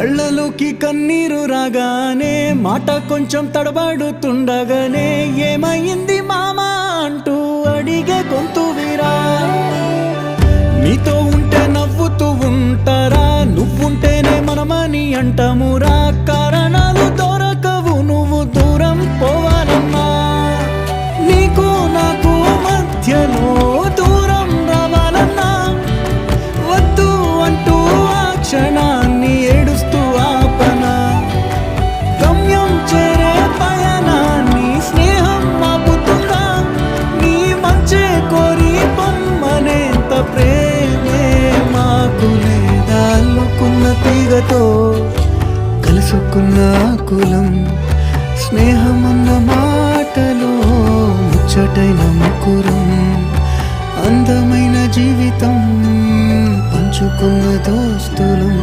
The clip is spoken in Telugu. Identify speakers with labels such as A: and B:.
A: కళ్ళలోకి కన్నీరు రాగానే మాట కొంచెం తడబడుతుండగానే ఏమైంది మామా అంటూ అడిగే గొంతు వీరా. నీతో ఉంటే నవ్వుతూ ఉంటారా, నువ్వుంటేనే మనమని అంటామురా. కారణాలు దొరకవు నువ్వు దూరం పోవాలన్నా, నీకు నాకు మధ్యలో దూరం రావాలన్నా. వద్దు అంటూ ఆ క్షణాన్ని ఏడుస్తూ ఆపనా. గమ్యం చేరే పయనాన్ని స్నేహం ఆపుతుందా. నీ మంచే కోరి పొమ్మనేంత ప్రేమే మాకు లేదా. అల్లుకున్న తీగతో కలుసుకున్న కులం, స్నేహమన్న మాటలో ముచ్చటైన ముకురం. అందమైన జీవితం పంచుకున్న దోస్తులం.